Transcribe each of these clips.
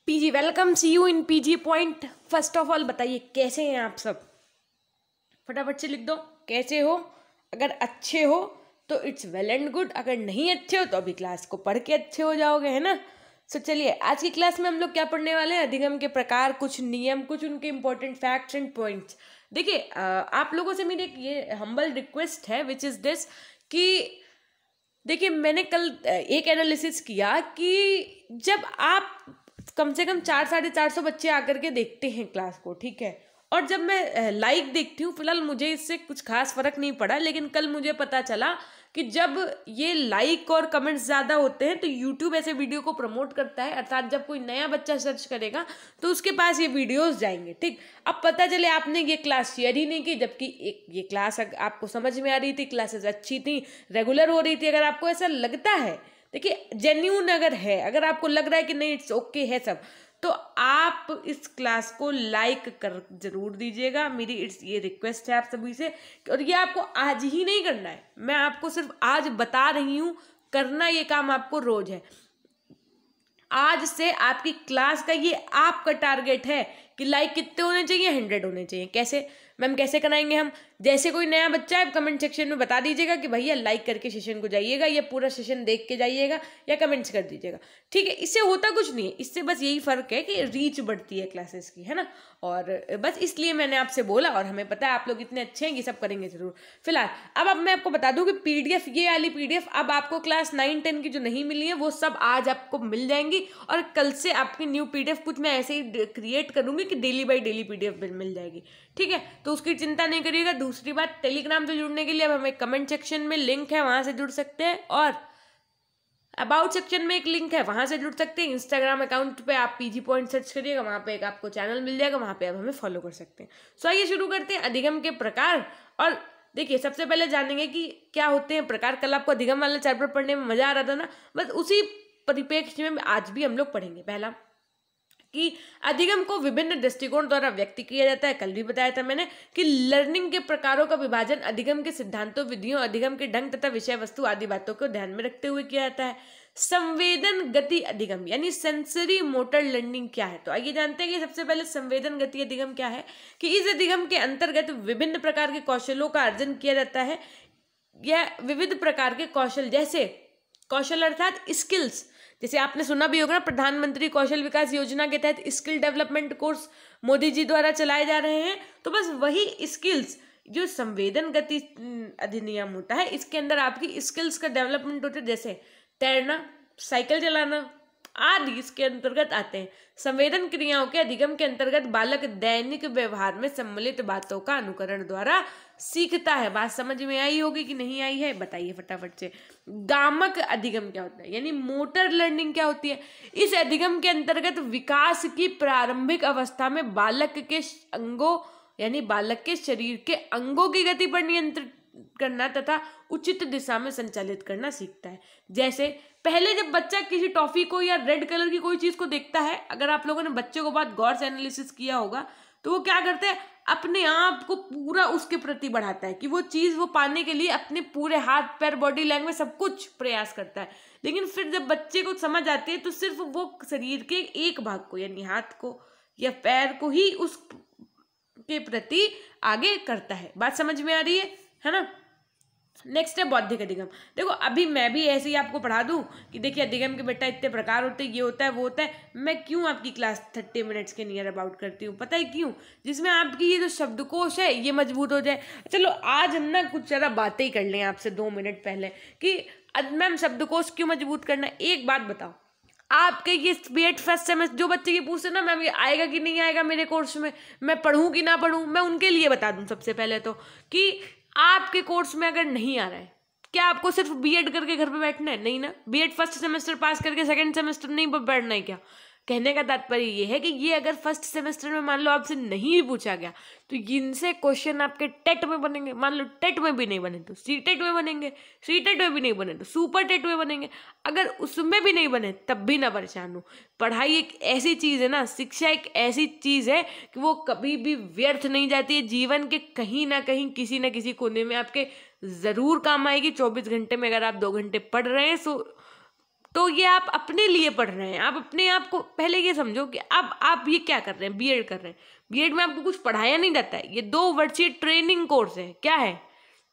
PG welcome, see you in PG point. First of all बताइए कैसे हैं आप सब। फटाफट से लिख दो कैसे हो। अगर अच्छे हो तो इट्स वेल एंड गुड, अगर नहीं अच्छे हो तो अभी क्लास को पढ़ के अच्छे हो जाओगे, है ना। सो चलिए आज की क्लास में हम लोग क्या पढ़ने वाले हैं, अधिगम के प्रकार, कुछ नियम, कुछ उनके इंपॉर्टेंट फैक्ट्स एंड पॉइंट्स। देखिए आप लोगों से मेरी एक ये हम्बल रिक्वेस्ट है विच इज़ दिस कि देखिए मैंने कल एक एनालिसिस किया कि जब आप कम से कम 400-450 बच्चे आकर के देखते हैं क्लास को, ठीक है, और जब मैं लाइक देखती हूँ, फिलहाल मुझे इससे कुछ खास फर्क नहीं पड़ा, लेकिन कल मुझे पता चला कि जब ये लाइक और कमेंट्स ज़्यादा होते हैं तो यूट्यूब ऐसे वीडियो को प्रमोट करता है, अर्थात जब कोई नया बच्चा सर्च करेगा तो उसके पास ये वीडियोस जाएंगे। ठीक, अब पता चले आपने ये क्लास शेयर ही नहीं की, जबकि एक ये क्लास आपको समझ में आ रही थी, क्लासेस अच्छी थी, रेगुलर हो रही थी। अगर आपको ऐसा लगता है, देखिए जेन्यून अगर है, अगर आपको लग रहा है कि नहीं इट्स ओके है सब, तो आप इस क्लास को लाइक कर जरूर दीजिएगा। मेरी ये रिक्वेस्ट है आप सभी से, और ये आपको आज ही नहीं करना है, मैं आपको सिर्फ आज बता रही हूँ, करना ये काम आपको रोज है। आज से आपकी क्लास का ये आपका टारगेट है कि लाइक कितने होने चाहिए, 100 होने चाहिए। कैसे मैम, कैसे कराएंगे हम? जैसे कोई नया बच्चा है कमेंट सेक्शन में बता दीजिएगा कि भैया लाइक करके सेशन को जाइएगा, या पूरा सेशन देख के जाइएगा, या कमेंट्स कर दीजिएगा, ठीक है। इससे होता कुछ नहीं है, इससे बस यही फर्क है कि रीच बढ़ती है क्लासेस की, है ना। और बस इसलिए मैंने आपसे बोला, और हमें पता है आप लोग इतने अच्छे हैं, ये सब करेंगे जरूर। फिलहाल अब मैं आपको बता दूं कि पीडीएफ, ये वाली पीडीएफ अब आपको क्लास 9-10 की जो नहीं मिली है वो सब आज आपको मिल जाएंगी, और कल से आपकी न्यू पीडीएफ कुछ मैं ऐसे ही क्रिएट करूंगी कि डेली बाई डेली पीडीएफ मिल जाएगी, ठीक है। तो उसकी चिंता नहीं करिएगा। दूसरी बात, टेलीग्राम से जुड़ने के लिए अब हमें कमेंट सेक्शन में लिंक है, वहां से जुड़ सकते हैं, और अबाउट सेक्शन में एक लिंक है, वहां से जुड़ सकते हैं। इंस्टाग्राम अकाउंट पे आप पीजी पॉइंट सर्च करिएगा, वहां पे एक आपको चैनल मिल जाएगा, वहां पे आप हमें फॉलो कर सकते हैं। सो आइए शुरू करते हैं अधिगम के प्रकार। और देखिए सबसे पहले जानेंगे कि क्या होते हैं प्रकार। कल आपको अधिगम वाला चैप्टर पढ़ने में मजा आ रहा था ना, बस उसी परिप्रेक्ष्य में आज भी हम लोग पढ़ेंगे। पहला कि अधिगम को विभिन्न दृष्टिकोण द्वारा व्यक्त किया जाता है। कल भी बताया था मैंने कि लर्निंग के प्रकारों का विभाजन अधिगम के सिद्धांतों, विधियों, अधिगम के ढंग तथा विषय वस्तु आदि बातों को ध्यान में रखते हुए किया जाता है। संवेदन गति अधिगम यानी सेंसरी मोटर लर्निंग क्या है, तो आइए जानते हैं कि सबसे पहले संवेदन गति अधिगम क्या है। कि इस अधिगम के अंतर्गत विभिन्न प्रकार के कौशलों का अर्जन किया जाता है। यह विविध प्रकार के कौशल, जैसे कौशल अर्थात स्किल्स, जैसे आपने सुना भी होगा ना, प्रधानमंत्री कौशल विकास योजना के तहत skill development course Modi ji द्वारा चलाए जा रहे हैं, तो बस वही स्किल्स जो संवेदन गति अधिनियम होता है, इसके अंदर आपकी स्किल्स का डेवलपमेंट होता है, जैसे तैरना, साइकिल चलाना आदि इसके अंतर्गत आते हैं। संवेदन क्रियाओं के अधिगम के अंतर्गत बालक दैनिक व्यवहार में सम्मिलित बातों का अनुकरण द्वारा सीखता है। बात समझ में आई होगी कि नहीं आई है, बताइए फटाफट से। गामक अधिगम क्या होता है, यानी मोटर लर्निंग क्या होती है। इस अधिगम के अंतर्गत विकास की प्रारंभिक अवस्था में बालक के अंगों, यानी बालक के शरीर के अंगों की गति पर नियंत्रित करना तथा उचित दिशा में संचालित करना सीखता है। जैसे पहले जब बच्चा किसी टॉफी को या रेड कलर की कोई चीज को देखता है, अगर आप लोगों ने बच्चे को बात गौर से एनालिसिस किया होगा, तो वो क्या करते हैं, अपने आप को पूरा उसके प्रति बढ़ाता है कि वो चीज वो पाने के लिए अपने पूरे हाथ पैर बॉडी लैंग्वेज सब कुछ प्रयास करता है। लेकिन फिर जब बच्चे को समझ आती है तो सिर्फ वो शरीर के एक भाग को, यानी हाथ को या पैर को ही उस के प्रति आगे करता है। बात समझ में आ रही है ना। नेक्स्ट है बौद्धिक अधिगम। देखो अभी मैं भी ऐसे ही आपको पढ़ा दूं कि देखिए अधिगम के बेटा इतने प्रकार होते हैं, ये होता है वो होता है। मैं क्यों आपकी क्लास 30 मिनट्स के नियर अबाउट करती हूँ, पता है क्यों? जिसमें आपकी ये जो शब्दकोश है ये मजबूत हो जाए। चलो आज हम ना कुछ ज़रा बातें ही कर लें आपसे 2 मिनट पहले कि मैम शब्दकोश क्यों मजबूत करना है। एक बात बताओ, आपके ये बीएड फर्स्ट सेमेस्टर जो बच्चे ये पूछते ना मैम ये आएगा कि नहीं आएगा मेरे कोर्स में, मैं पढ़ूं कि ना पढ़ूं, मैं उनके लिए बता दूं सबसे पहले तो कि आपके कोर्स में अगर नहीं आ रहा है, क्या आपको सिर्फ बीएड करके घर पे बैठना है? नहीं ना। बीएड फर्स्ट सेमेस्टर पास करके सेकंड सेमेस्टर नहीं बैठना है क्या? कहने का तात्पर्य ये है कि ये अगर फर्स्ट सेमेस्टर में मान लो आपसे नहीं भी पूछा गया तो इनसे क्वेश्चन आपके टेट में बनेंगे। मान लो टेट में भी नहीं बने तो सी टेट में बनेंगे, सी टेट में भी नहीं बने तो सुपर टेट में बनेंगे। अगर उसमें भी नहीं बने तब भी ना परेशान हो। पढ़ाई एक ऐसी चीज़ है ना, शिक्षा एक ऐसी चीज़ है कि वो कभी भी व्यर्थ नहीं जाती है। जीवन के कहीं ना कहीं किसी ना किसी कोने में आपके ज़रूर काम आएगी। 24 घंटे में अगर आप 2 घंटे पढ़ रहे हैं तो तो ये आप अपने लिए पढ़ रहे हैं। आप अपने आप को पहले ये समझो कि अब आप ये क्या कर रहे हैं, बीएड कर रहे हैं। बीएड में आपको कुछ पढ़ाया नहीं जाता है, ये 2 वर्षीय ट्रेनिंग कोर्स है। क्या है?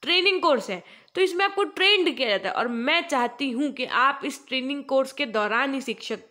ट्रेनिंग कोर्स है। तो इसमें आपको ट्रेंड किया जाता है, और मैं चाहती हूँ कि आप इस ट्रेनिंग कोर्स के दौरान ही शिक्षक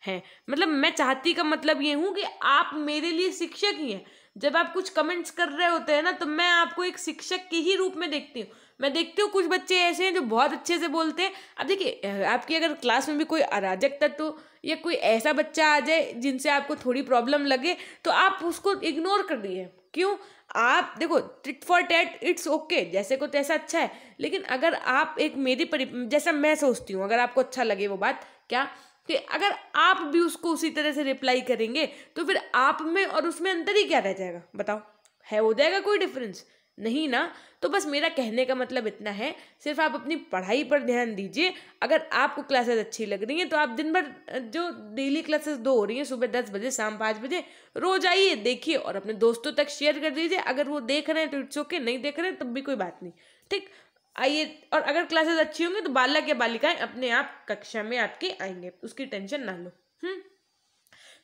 हैं। मतलब मैं चाहती का मतलब ये हूँ कि आप मेरे लिए शिक्षक ही हैं। जब आप कुछ कमेंट्स कर रहे होते हैं ना, तो मैं आपको एक शिक्षक के ही रूप में देखती हूँ। मैं देखती हूँ कुछ बच्चे ऐसे हैं जो बहुत अच्छे से बोलते हैं। अब देखिए, आपकी अगर क्लास में भी कोई अराजक तत्व या कोई ऐसा बच्चा आ जाए जिनसे आपको थोड़ी प्रॉब्लम लगे, तो आप उसको इग्नोर कर दिए। क्यों? आप देखो, tit for tat it's okay, जैसे को तैसा अच्छा है। लेकिन अगर आप एक जैसा मैं सोचती हूँ, अगर आपको अच्छा लगे वो बात, क्या कि अगर आप भी उसको उसी तरह से रिप्लाई करेंगे, तो फिर आप में और उसमें अंतर ही क्या रह जाएगा? बताओ, है हो जाएगा कोई डिफरेंस? नहीं ना। तो बस मेरा कहने का मतलब इतना है, सिर्फ आप अपनी पढ़ाई पर ध्यान दीजिए। अगर आपको क्लासेस अच्छी लग रही हैं, तो आप दिन भर जो डेली क्लासेस 2 हो रही हैं, सुबह 10 बजे, शाम 5 बजे, रोज आइए, देखिए और अपने दोस्तों तक शेयर कर दीजिए। अगर वो देख रहे हैं तो इट्स ओके, नहीं देख रहे हैं तब भी कोई बात नहीं, ठीक। आइए, और अगर क्लासेस अच्छी होंगी तो बालक या बालिकाएं अपने आप कक्षा में आपके आएंगे, उसकी टेंशन ना लो।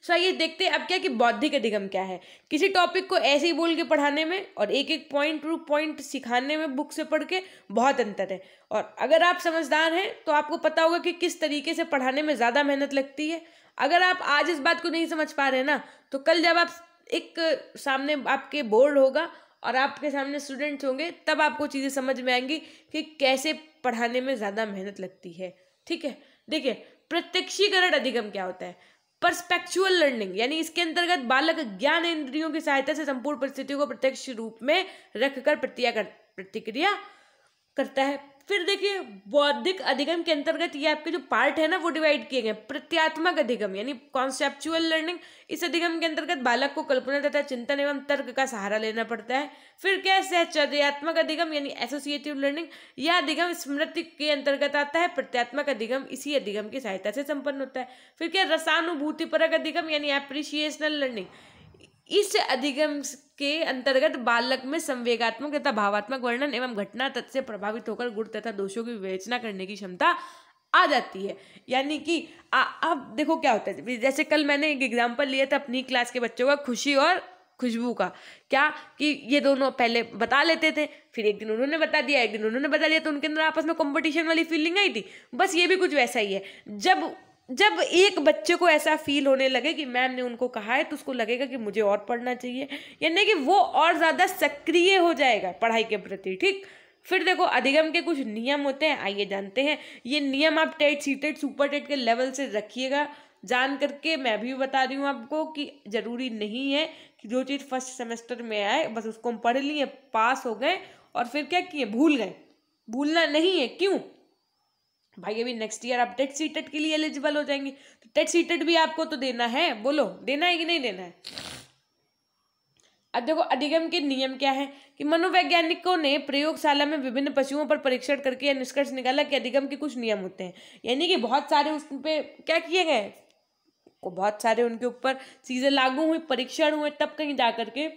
सो आइए देखते हैं अब क्या कि बौद्धिक अधिगम क्या है। किसी टॉपिक को ऐसे ही बोल के पढ़ाने में और एक एक पॉइंट टू पॉइंट सिखाने में बुक से पढ़ के बहुत अंतर है। और अगर आप समझदार हैं तो आपको पता होगा कि किस तरीके से पढ़ाने में ज़्यादा मेहनत लगती है। अगर आप आज इस बात को नहीं समझ पा रहे ना, तो कल जब आप एक सामने आपके बोर्ड होगा और आपके सामने स्टूडेंट्स होंगे, तब आपको चीज़ें समझ में आएंगी कि कैसे पढ़ाने में ज़्यादा मेहनत लगती है। ठीक है, देखिए, प्रत्यक्षीकरण अधिगम क्या होता है? परस्पेक्चुअल लर्निंग, यानी इसके अंतर्गत बालक ज्ञान इंद्रियों की सहायता से संपूर्ण परिस्थितियों को प्रत्यक्ष रूप में रखकर प्रतिक्रिया करता है। फिर देखिए, बौद्धिक अधिगम के अंतर्गत ये आपके जो पार्ट है ना, वो डिवाइड किए गए। प्रत्यात्मक अधिगम यानी कॉन्सेप्चुअल लर्निंग, इस अधिगम के अंतर्गत बालक को कल्पना तथा चिंतन एवं तर्क का सहारा लेना पड़ता है। फिर क्या है? सहचर्यात्मक अधिगम यानी एसोसिएटिव लर्निंग, यह अधिगम स्मृति के अंतर्गत आता है। प्रत्यात्मक अधिगम इसी अधिगम की सहायता से संपन्न होता है। फिर क्या? रसानुभूतिपरक अधिगम यानी एप्रिसिएशनल लर्निंग, इस अधिगम के अंतर्गत बालक में संवेगात्मक तथा भावात्मक वर्णन एवं घटना तत्व से प्रभावित होकर गुण तथा दोषों की विवेचना करने की क्षमता आ जाती है। यानी कि अब देखो क्या होता है, जैसे कल मैंने एक एग्जांपल लिया था अपनी क्लास के बच्चों का, खुशी और खुशबू का। क्या कि ये दोनों पहले बता लेते थे, फिर एक दिन उन्होंने बता दिया, एक दिन उन्होंने बता दिया, तो उनके अंदर आपस में कंपटीशन वाली फीलिंग आई थी। बस ये भी कुछ वैसा ही है। जब एक बच्चे को ऐसा फील होने लगे कि मैम ने उनको कहा है, तो उसको लगेगा कि मुझे और पढ़ना चाहिए, यानी कि वो और ज़्यादा सक्रिय हो जाएगा पढ़ाई के प्रति, ठीक। फिर देखो, अधिगम के कुछ नियम होते हैं, आइए जानते हैं। ये नियम आप टेट, सीटेट, सुपर टेट के लेवल से रखिएगा जान करके। मैं भी बता रही हूँ आपको कि जरूरी नहीं है कि जो चीज़ फर्स्ट सेमेस्टर में आए बस उसको हम पढ़ लिए, पास हो गए और फिर क्या किए, भूल गए। भूलना नहीं है। क्यों भाई? अभी नेक्स्ट ईयर आप टेट सीटेट के लिए एलिजिबल हो जाएंगे, तो टेट सीटेट भी आपको तो देना है। बोलो, देना है कि नहीं देना है? अब देखो, अधिगम के नियम क्या है कि मनोवैज्ञानिकों ने प्रयोगशाला में विभिन्न पशुओं पर परीक्षण करके यह निष्कर्ष निकाला कि अधिगम के कुछ नियम होते हैं। यानी कि बहुत सारे उस पे क्या किए गए, बहुत सारे उनके ऊपर चीजें लागू हुई, परीक्षण हुए, तब कहीं जा करके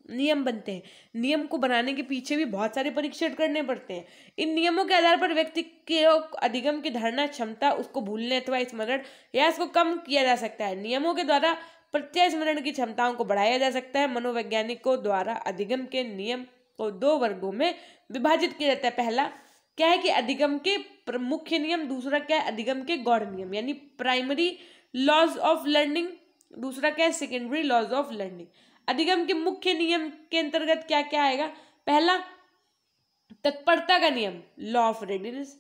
नियम बनते हैं। नियम को बनाने के पीछे भी बहुत सारे परीक्षण करने पड़ते हैं। इन नियमों के आधार पर व्यक्ति के अधिगम की धारणा क्षमता, उसको भूलने अथवा स्मरण या इसको कम किया जा सकता है। नियमों के द्वारा प्रत्यय स्मरण की क्षमताओं को बढ़ाया जा सकता है। मनोवैज्ञानिकों द्वारा अधिगम के नियम को 2 वर्गों में विभाजित किया जाता है। पहला क्या है कि अधिगम के मुख्य नियम, दूसरा क्या है, अधिगम के गौड़ नियम यानी प्राइमरी लॉज ऑफ लर्निंग, दूसरा क्या है, सेकेंडरी लॉज ऑफ लर्निंग। अधिगम के मुख्य नियम के अंतर्गत क्या क्या आएगा? पहला, तत्परता का नियम, लॉ ऑफ रेडीनेस।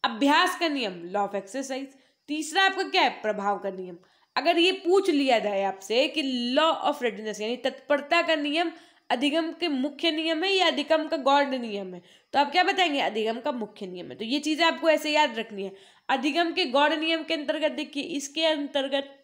अभ्यास का नियम, लॉ ऑफ एक्सरसाइज। तीसरा आपका क्या है, प्रभाव का नियम। अगर ये पूछ लिया जाए आपसे कि लॉ ऑफ रेडीनेस यानी तत्परता का नियम अधिगम के मुख्य नियम है या अधिगम का गौड़ नियम है, तो आप क्या बताएंगे? अधिगम का मुख्य नियम है। तो ये चीजें आपको ऐसे याद रखनी है। अधिगम के गौड़ नियम के अंतर्गत देखिए, इसके अंतर्गत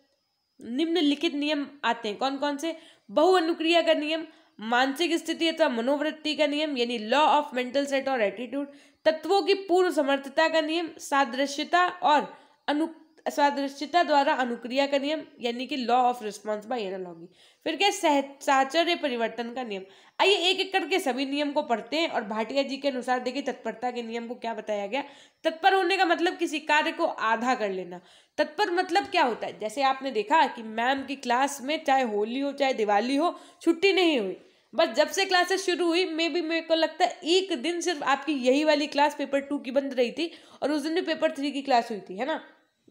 निम्नलिखित नियम आते हैं। कौन कौन से? बहुअनुक्रिया का नियम, मानसिक स्थिति अथवा मनोवृत्ति का नियम यानी लॉ ऑफ मेंटल सेट और एटीट्यूड, तत्वों की पूर्व समर्थता का नियम, सादृश्यता और सादृश्यता द्वारा अनुक्रिया का नियम यानी कि law of response by analogy. फिर क्या साहचर्य परिवर्तन का नियम। आइए एक एक करके सभी नियम को पढ़ते हैं और भाटिया जी के अनुसार देखिए तत्परता के नियम को क्या बताया गया। तत्पर होने का मतलब किसी कार्य को आधा कर लेना। तत्पर मतलब क्या होता है, जैसे आपने देखा कि मैम की क्लास में चाहे होली हो चाहे दिवाली हो छुट्टी नहीं हुई, बस जब से क्लासेस शुरू हुई मेरे को लगता है एक दिन सिर्फ आपकी यही वाली क्लास पेपर 2 की बंद रही थी और उस दिन भी पेपर 3 की क्लास हुई थी, है ना।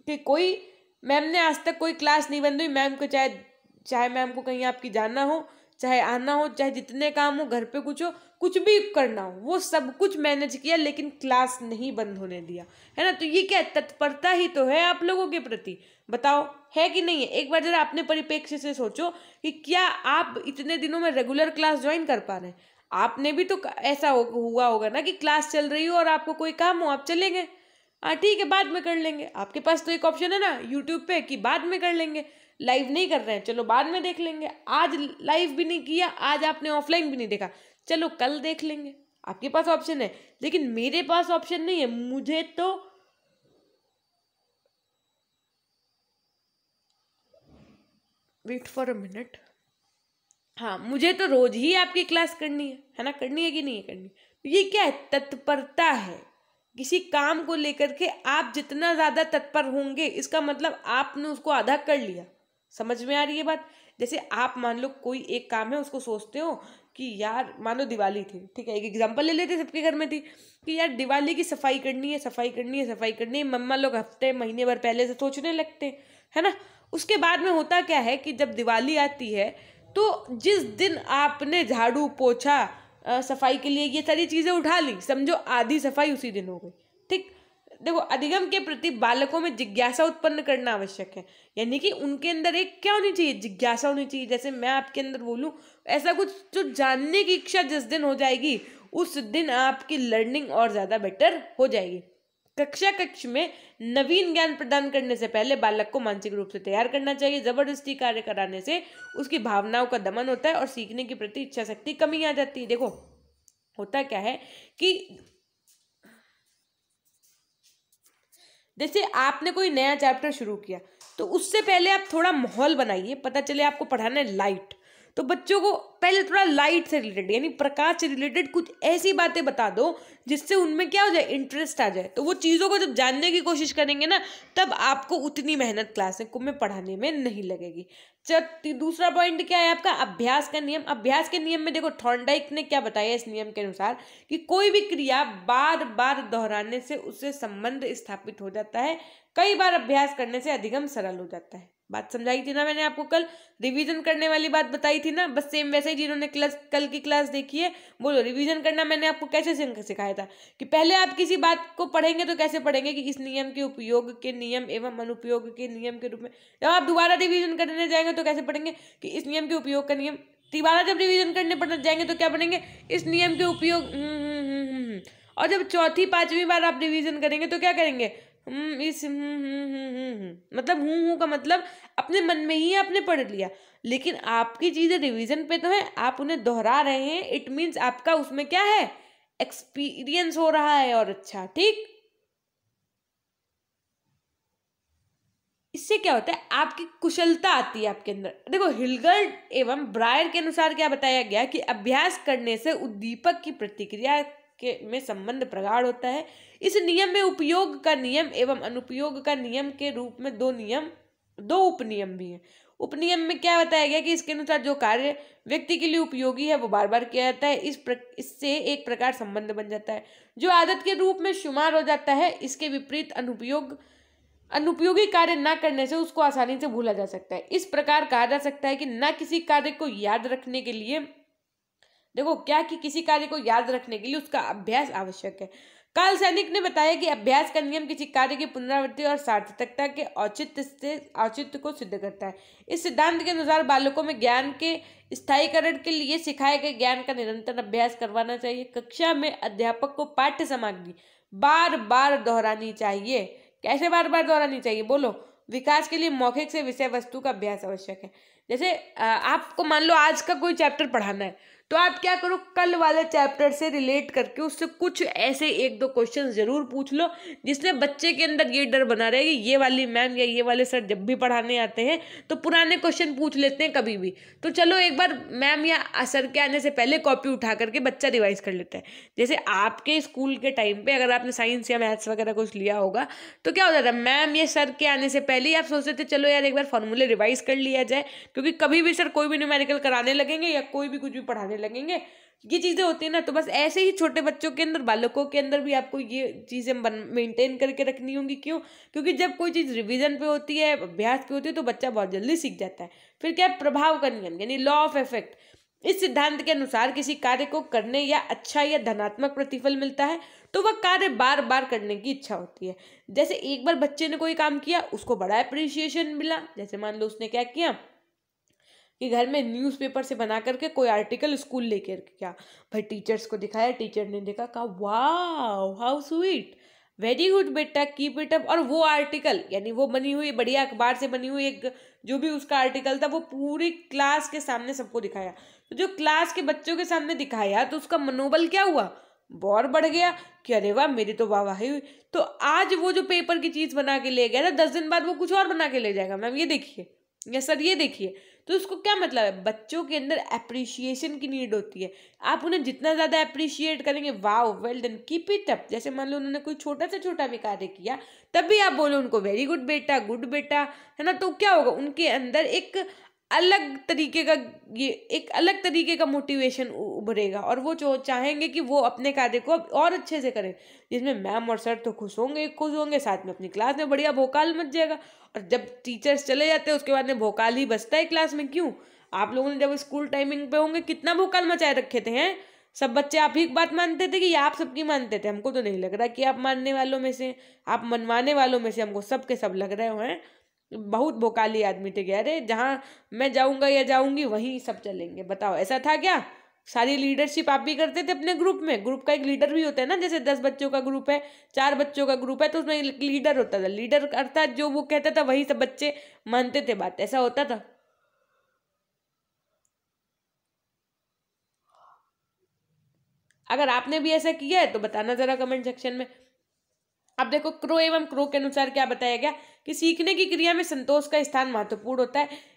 कि कोई मैम ने आज तक कोई क्लास नहीं बंद हुई। मैम को चाहे मैम को कहीं आपकी जाना हो, चाहे आना हो, चाहे जितने काम हो, घर पे कुछ हो, कुछ भी करना हो, वो सब कुछ मैनेज किया लेकिन क्लास नहीं बंद होने दिया, है ना। तो ये क्या तत्परता ही तो है आप लोगों के प्रति, बताओ है कि नहीं है। एक बार जरा अपने परिप्रेक्ष्य से सोचो कि क्या आप इतने दिनों में रेगुलर क्लास ज्वाइन कर पा रहे हैं। आपने भी तो ऐसा हुआ होगा ना कि क्लास चल रही हो और आपको कोई काम हो, आप चले गए, हाँ ठीक है बाद में कर लेंगे। आपके पास तो एक ऑप्शन है ना यूट्यूब पे कि बाद में कर लेंगे, लाइव नहीं कर रहे हैं चलो बाद में देख लेंगे। आज लाइव भी नहीं किया, आज आपने ऑफलाइन भी नहीं देखा, चलो कल देख लेंगे, आपके पास ऑप्शन है। लेकिन मेरे पास ऑप्शन नहीं है, मुझे तो वेट फॉर अ मिनट, हाँ मुझे तो रोज ही आपकी क्लास करनी है ना, करनी है कि नहीं है करनी। ये क्या है, तत्परता है। किसी काम को लेकर के आप जितना ज्यादा तत्पर होंगे इसका मतलब आपने उसको आधा कर लिया। समझ में आ रही है बात। जैसे आप मान लो कोई एक काम है उसको सोचते हो कि यार मान लो दिवाली थी, ठीक है एक एग्जांपल ले लेते, सबके घर में थी कि यार दिवाली की सफाई करनी है, सफाई करनी है, सफाई करनी है। मम्मा लोग हफ्ते महीने भर पहले से सोचने लगते हैं, है ना। उसके बाद में होता क्या है कि जब दिवाली आती है तो जिस दिन आपने झाड़ू पोछा सफाई के लिए ये सारी चीजें उठा ली, समझो आधी सफाई उसी दिन हो गई। ठीक, देखो अधिगम के प्रति बालकों में जिज्ञासा उत्पन्न करना आवश्यक है, यानी कि उनके अंदर एक क्या होनी चाहिए, जिज्ञासा होनी चाहिए। जैसे मैं आपके अंदर बोलूं ऐसा कुछ जो जानने की इच्छा जिस दिन हो जाएगी उस दिन आपकी लर्निंग और ज्यादा बेटर हो जाएगी। कक्ष में नवीन ज्ञान प्रदान करने से पहले बालक को मानसिक रूप से तैयार करना चाहिए। जबरदस्ती कार्य कराने से उसकी भावनाओं का दमन होता है और सीखने की प्रति इच्छा शक्ति कमी आ जाती है। देखो होता क्या है कि जैसे आपने कोई नया चैप्टर शुरू किया तो उससे पहले आप थोड़ा माहौल बनाइए, पता चले आपको पढ़ाना है लाइट, तो बच्चों को पहले थोड़ा लाइट से रिलेटेड यानी प्रकाश से रिलेटेड कुछ ऐसी बातें बता दो जिससे उनमें क्या हो जाए, इंटरेस्ट आ जाए। तो वो चीज़ों को जब जानने की कोशिश करेंगे ना तब आपको उतनी मेहनत क्लास में पढ़ाने में नहीं लगेगी। दूसरा पॉइंट क्या है आपका, अभ्यास का नियम। अभ्यास के नियम में देखो थॉर्नडाइक ने क्या बताया इस नियम के अनुसार कि कोई भी क्रिया बार बार दोहराने से उससे संबंध स्थापित हो जाता है। कई बार अभ्यास करने से अधिगम सरल हो जाता है। बात समझाई थी ना मैंने आपको, कल रिवीजन करने वाली बात बताई थी ना, बस सेम वैसे ही जिन्होंने कल की क्लास देखी है बोलो रिवीजन करना मैंने आपको कैसे सिखाया था कि पहले आप किसी बात को पढ़ेंगे तो कैसे पढ़ेंगे कि इस नियम के उपयोग के नियम एवं अनुपयोग के नियम के रूप में। जब आप दोबारा रिवीजन करने जाएंगे तो कैसे पढ़ेंगे कि इस नियम के उपयोग का नियम। दोबारा जब रिवीजन करने पढ़ने जाएंगे तो क्या पढ़ेंगे, इस नियम के उपयोग। और जब चौथी पांचवी बार आप रिवीजन करेंगे तो क्या करेंगे, मतलब हूं का मतलब अपने मन में ही आपने पढ़ लिया, लेकिन आपकी चीजें रिवीजन पे तो है, आप उन्हें दोहरा रहे हैं। इट मीन्स आपका उसमें क्या है, एक्सपीरियंस हो रहा है और अच्छा। ठीक, इससे क्या होता है आपकी कुशलता आती है आपके अंदर। देखो हिलगर्ड एवं ब्रायर के अनुसार क्या बताया गया कि अभ्यास करने से उद्दीपक की प्रतिक्रिया के में संबंध प्रगाढ़ होता है। इस नियम में उपयोग का नियम एवं अनुपयोग का नियम के रूप में दो उपनियम भी हैं। उपनियम में क्या बताया गया कि इसके अनुसार जो कार्य व्यक्ति के लिए उपयोगी है वो बार बार किया जाता है, इससे एक प्रकार संबंध बन जाता है जो आदत के रूप में शुमार हो जाता है। इसके विपरीत अनुपयोगी कार्य न करने से उसको आसानी से भूला जा सकता है। इस प्रकार कहा जा सकता है कि न किसी कार्य को याद रखने के लिए, देखो क्या कि किसी कार्य को याद रखने के लिए उसका अभ्यास आवश्यक है। कार्ल सैनिक ने बताया कि अभ्यास का नियम किसी कार्य की पुनरावृत्ति और सार्थकता के औचित्य को सिद्ध करता है। इस सिद्धांत के अनुसार बालकों में ज्ञान के स्थायीकरण के लिए सिखाए गए ज्ञान का निरंतर अभ्यास करवाना चाहिए। कक्षा में अध्यापक को पाठ्य सामग्री बार बार दोहरानी चाहिए। कैसे बार बार दोहरानी चाहिए बोलो, विकास के लिए मौखिक से विषय वस्तु का अभ्यास आवश्यक है। जैसे आपको मान लो आज का कोई चैप्टर पढ़ाना है तो आप क्या करो, कल वाले चैप्टर से रिलेट करके उससे कुछ ऐसे 1-2 क्वेश्चन जरूर पूछ लो जिससे बच्चे के अंदर ये डर बना रहे कि ये वाली मैम या ये वाले सर जब भी पढ़ाने आते हैं तो पुराने क्वेश्चन पूछ लेते हैं कभी भी। तो चलो एक बार मैम या सर के आने से पहले कॉपी उठा करके बच्चा रिवाइज कर लेता है। जैसे आपके स्कूल के टाइम पे अगर आपने साइंस या मैथ्स वगैरह कुछ लिया होगा तो क्या होता था, मैम या सर के आने से पहले ही आप सोचते थे चलो यार एक बार फॉर्मूले रिवाइज कर लिया जाए, क्योंकि कभी भी सर कोई भी न्यूमेरिकल कराने लगेंगे या कोई भी कुछ भी पढ़ाने लगेंगे, ये चीजें होती है ना। तो बस ऐसे ही छोटे बच्चों के अंदर, बालकों के अंदर भी आपको ये चीजें मेंटेन करके रखनी होंगी। क्यों? क्योंकि जब कोई चीज रिवीजन पे होती है, अभ्यास पे होती है, तो बच्चा बहुत जल्दी सीख जाता है। फिर क्या है, प्रभाव का नियम यानी लॉ ऑफ इफेक्ट। इस सिद्धांत के अनुसार किसी कार्य को करने या अच्छा या धनात्मक प्रतिफल मिलता है तो वह कार्य बार बार करने की इच्छा होती है। जैसे एक बार बच्चे ने कोई काम किया, उसको बड़ा अप्रिसिएशन मिला। जैसे मान लो उसने क्या किया कि घर में न्यूज़पेपर से बना करके कोई आर्टिकल स्कूल लेकर क्या, भाई टीचर्स को दिखाया, टीचर ने देखा, कहा वाह हाउ स्वीट, वेरी गुड बेटा, कीप इट अप। और वो आर्टिकल यानी वो बनी हुई बढ़िया अखबार से बनी हुई एक जो भी उसका आर्टिकल था वो पूरी क्लास के सामने सबको दिखाया। तो जो क्लास के बच्चों के सामने दिखाया तो उसका मनोबल क्या हुआ, और बढ़ गया कि अरे वाह मेरी तो वाहवाही हुई। तो आज वो जो पेपर की चीज बना के ले गया ना, 10 दिन बाद वो कुछ और बना के ले जाएगा, मैम ये देखिए या सर ये देखिए। तो उसको क्या मतलब है, बच्चों के अंदर अप्रिशिएशन की नीड होती है। आप उन्हें जितना ज्यादा अप्रिशिएट करेंगे, wow well done keep it up. जैसे मान लो उन्होंने कोई छोटा से छोटा भी कार्य किया, तब भी आप बोलो उनको वेरी गुड बेटा, गुड बेटा, है ना। तो क्या होगा, उनके अंदर एक अलग तरीके का एक अलग तरीके का मोटिवेशन उभरेगा और वो जो चाहेंगे कि वो अपने कार्य को और अच्छे से करें, जिसमें मैम और सर तो खुश होंगे, साथ में अपनी क्लास में बढ़िया भोकाल मच जाएगा। और जब टीचर्स चले जाते हैं उसके बाद में भोकाल ही बचता है क्लास में। क्यों? आप लोगों ने जब स्कूल टाइमिंग पे होंगे कितना भोकाल मचाए रखे थे, हैं सब बच्चे आप ही बात मानते थे कि आप सबकी मानते थे? हमको तो नहीं लग रहा कि आप मानने वालों में से, आप मनवाने वालों में से हमको सब के सब लग रहे हो हैं। बहुत भोकाली आदमी थे, अरे जहाँ मैं जाऊंगा या जाऊंगी वहीं सब चलेंगे। बताओ ऐसा था क्या? सारी लीडरशिप आप भी करते थे अपने ग्रुप में। ग्रुप का एक लीडर भी होता है ना, जैसे 10 बच्चों का ग्रुप है, 4 बच्चों का ग्रुप है, तो उसमें एक लीडर होता था। लीडर अर्थात जो वो कहता था वही सब बच्चे मानते थे बात, ऐसा होता था। अगर आपने भी ऐसा किया है तो बताना जरा कमेंट सेक्शन में। अब देखो, क्रो एवं क्रो के अनुसार क्या बताया गया कि सीखने की क्रिया में संतोष का स्थान महत्वपूर्ण होता है।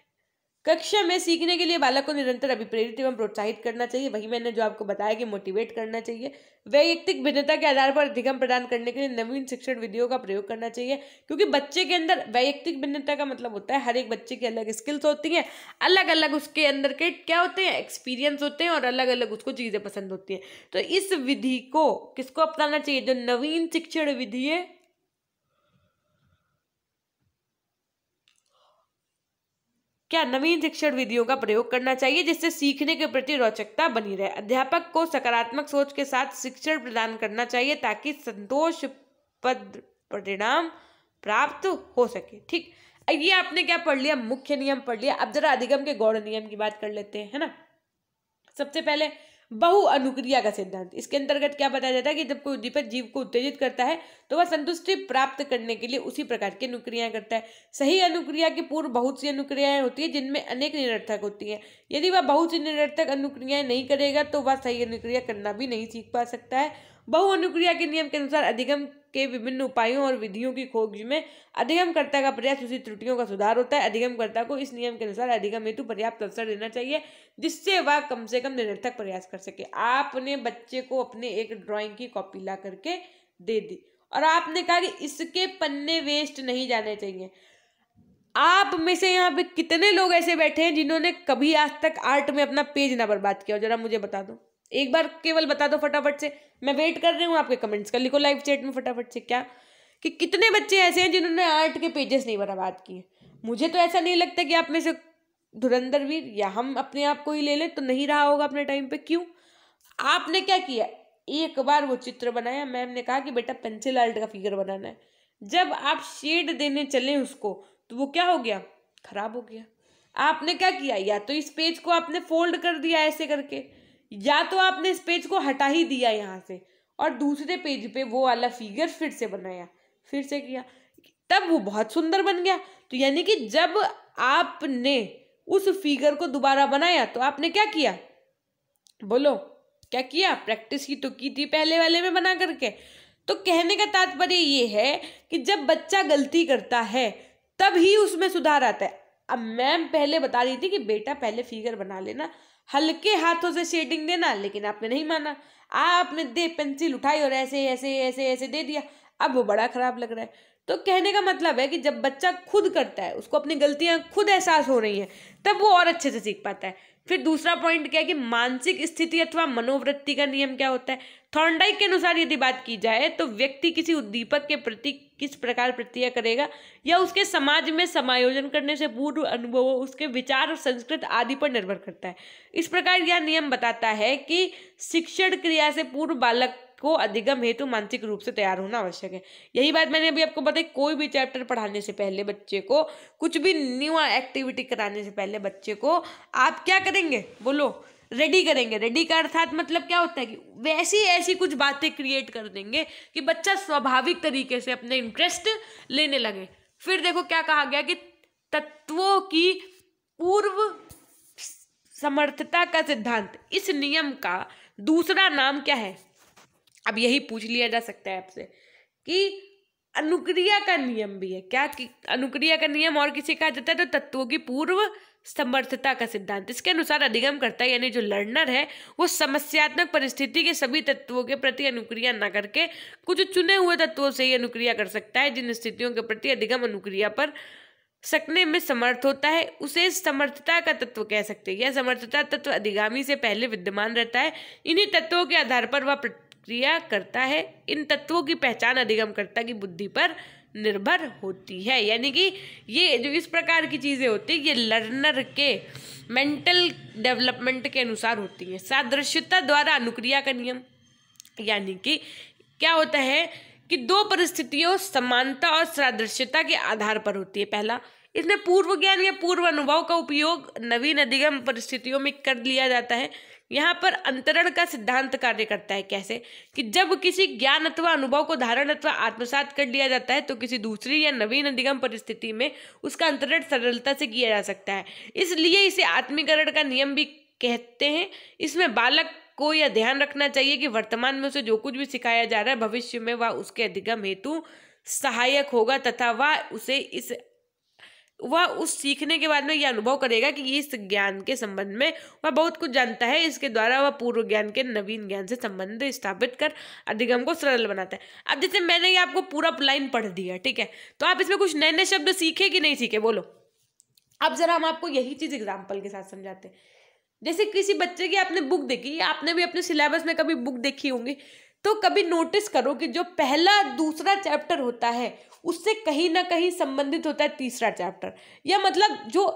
कक्षा में सीखने के लिए बालक को निरंतर अभिप्रेरित एवं प्रोत्साहित करना चाहिए। वही मैंने जो आपको बताया कि मोटिवेट करना चाहिए। वैयक्तिक भिन्नता के आधार पर अधिगम प्रदान करने के लिए नवीन शिक्षण विधियों का प्रयोग करना चाहिए, क्योंकि बच्चे के अंदर वैयक्तिक भिन्नता का मतलब होता है हर एक बच्चे की अलग स्किल्स होती हैं, अलग अलग उसके अंदर के क्या होते हैं, एक्सपीरियंस होते हैं, और अलग अलग उसको चीजें पसंद होती हैं। तो इस विधि को किसको अपनाना चाहिए? जो नवीन शिक्षण विधि है, क्या नवीन शिक्षण विधियों का प्रयोग करना चाहिए, जिससे सीखने के प्रति रोचकता बनी रहे। अध्यापक को सकारात्मक सोच के साथ शिक्षण प्रदान करना चाहिए ताकि संतोषप्रद परिणाम प्राप्त हो सके। ठीक, ये आपने क्या पढ़ लिया, मुख्य नियम पढ़ लिया। अब जरा अधिगम के गौण नियम की बात कर लेते हैं, है ना। सबसे पहले बहु अनुक्रिया का सिद्धांत। इसके अंतर्गत क्या बताया जाता है कि जब कोई उद्दीपक जीव को उत्तेजित करता है तो वह संतुष्टि प्राप्त करने के लिए उसी प्रकार की अनुक्रियाएं करता है। सही अनुक्रिया के पूर्व बहुत सी अनुक्रियाएं होती है जिनमें अनेक निरर्थक होती हैं। यदि वह बहुत सी निरर्थक अनुक्रियाएं नहीं करेगा तो वह सही अनुक्रिया करना भी नहीं सीख पा सकता है। बहु अनुक्रिया के नियम के अनुसार अधिगम के विभिन्न उपायों और विधियों की खोज में अधिगमकर्ता का प्रयास उसी त्रुटियों का सुधार होता है। अधिगमकर्ता को इस नियम के अनुसार अधिगम हेतु पर्याप्त अवसर देना चाहिए जिससे वह कम से कम निरर्थक प्रयास कर सके। आपने बच्चे को अपने एक ड्राइंग की कॉपी ला करके दे दी और आपने कहा कि इसके पन्ने वेस्ट नहीं जाने चाहिए। आप में से यहाँ पे कितने लोग ऐसे बैठे हैं जिन्होंने कभी आज तक आर्ट में अपना पेज ना बर्बाद किया? जरा मुझे बता दो, एक बार केवल बता दो फटाफट से। मैं वेट कर रही हूँ आपके कमेंट्स का, लिखो लाइव चैट में फटाफट से क्या कि कितने बच्चे ऐसे हैं जिन्होंने आर्ट के पेजेस नहीं बर्बाद किए। मुझे तो ऐसा नहीं लगता कि आप में से धुरंधर वीर या हम अपने आप को ही ले लें तो नहीं रहा होगा अपने टाइम पे। क्यों? आपने क्या किया, एक बार वो चित्र बनाया, मैम ने कहा कि बेटा पेंसिल आर्ट का फिगर बनाना है। जब आप शेड देने चले उसको तो वो क्या हो गया, खराब हो गया। आपने क्या किया, या तो इस पेज को आपने फोल्ड कर दिया ऐसे करके, या तो आपने इस पेज को हटा ही दिया यहाँ से और दूसरे पेज पे वो वाला फिगर फिर से बनाया, फिर से किया, तब वो बहुत सुंदर बन गया। तो यानी कि जब आपने उस फिगर को दोबारा बनाया तो आपने क्या किया, बोलो क्या किया, प्रैक्टिस की तो की थी पहले वाले में बना करके। तो कहने का तात्पर्य ये है कि जब बच्चा गलती करता है तब ही उसमें सुधार आता है। अब मैम पहले बता रही थी कि बेटा पहले फिगर बना लेना, हल्के हाथों से शेडिंग देना, लेकिन आपने नहीं माना। आपने दे पेंसिल उठाई और ऐसे ऐसे ऐसे ऐसे दे दिया, अब वो बड़ा खराब लग रहा है। तो कहने का मतलब है कि जब बच्चा खुद करता है, उसको अपनी गलतियां खुद एहसास हो रही हैं, तब वो और अच्छे से सीख पाता है। फिर दूसरा पॉइंट क्या है कि मानसिक स्थिति अथवा मनोवृत्ति का नियम क्या होता है। थॉर्नडाइक के अनुसार यदि बात की जाए तो व्यक्ति किसी उद्दीपक के प्रति किस प्रकार प्रतिक्रिया करेगा या उसके समाज में समायोजन करने से पूर्व अनुभवों, उसके विचार और संस्कृत आदि पर निर्भर करता है। इस प्रकार यह नियम बताता है कि शिक्षण क्रिया से पूर्व बालक को अधिगम हेतु मानसिक रूप से तैयार होना आवश्यक है। यही बात मैंने अभी आपको बताई, कोई भी चैप्टर पढ़ाने से पहले बच्चे को, कुछ भी न्यू एक्टिविटी कराने से पहले बच्चे को आप क्या करेंगे, बोलो, रेडी करेंगे। रेडी का अर्थात मतलब क्या होता है कि वैसी ऐसी कुछ बातें क्रिएट कर देंगे कि बच्चा स्वाभाविक तरीके से अपने इंटरेस्ट लेने लगे। फिर देखो क्या कहा गया कि तत्वों की पूर्व समर्थता का सिद्धांत, इस नियम का दूसरा नाम क्या है। अब यही पूछ लिया जा सकता है आपसे कि अनुक्रिया का नियम भी है क्या, कि अनुक्रिया का नियम और किसे कहा जाता है, तो तत्वों की पूर्व समर्थता का सिद्धांत। इसके अनुसार अधिगम करता है यानी जो लर्नर है वो समस्यात्मक परिस्थिति के सभी तत्वों के प्रति अनुक्रिया न करके कुछ चुने हुए तत्वों से ही अनुक्रिया कर सकता है। जिन स्थितियों के प्रति अधिगम अनुक्रिया पर सकने में समर्थ होता है उसे समर्थता का तत्व कह सकते हैं। यह समर्थता तत्व अधिगामी से पहले विद्यमान रहता है। इन्हीं तत्वों के आधार पर वह क्रिया करता है। इन तत्वों की पहचान अधिगमकर्ता की बुद्धि पर निर्भर होती है। यानी कि ये जो इस प्रकार की चीजें होती है ये लर्नर के मेंटल डेवलपमेंट के अनुसार होती है। सादृश्यता द्वारा अनुक्रिया का नियम, यानी कि क्या होता है कि दो परिस्थितियों समानता और सादृश्यता के आधार पर होती है। पहला, इसमें पूर्व ज्ञान या पूर्व अनुभव का उपयोग नवीन अधिगम परिस्थितियों में कर लिया जाता है। यहाँ पर अंतरण का सिद्धांत कार्य करता है। कैसे कि जब किसी ज्ञान अथवा अनुभव को धारण अथवा आत्मसात कर लिया जाता है तो किसी दूसरी या नवीन अधिगम परिस्थिति में उसका अंतरण सरलता से किया जा सकता है, इसलिए इसे आत्मीकरण का नियम भी कहते हैं। इसमें बालक को यह ध्यान रखना चाहिए कि वर्तमान में उसे जो कुछ भी सिखाया जा रहा है भविष्य में वह उसके अधिगम हेतु सहायक होगा तथा वह उस सीखने के बाद में यह अनुभव करेगा कि इस ज्ञान के संबंध में वह बहुत कुछ जानता है। इसके द्वारा वह पूर्व ज्ञान के नवीन ज्ञान से संबंध स्थापित कर अधिगम को सरल बनाता है। अब जैसे मैंने ये आपको पूरा लाइन पढ़ दिया, ठीक है, तो आप इसमें कुछ नए नए शब्द सीखे कि नहीं सीखे, बोलो। अब जरा हम आपको यही चीज एग्जाम्पल के साथ समझाते हैं। जैसे किसी बच्चे की आपने बुक देखी, आपने भी अपने सिलेबस में कभी बुक देखी होंगी, तो कभी नोटिस करो कि जो पहला दूसरा चैप्टर होता है उससे कहीं ना कहीं संबंधित होता है तीसरा चैप्टर। या मतलब जो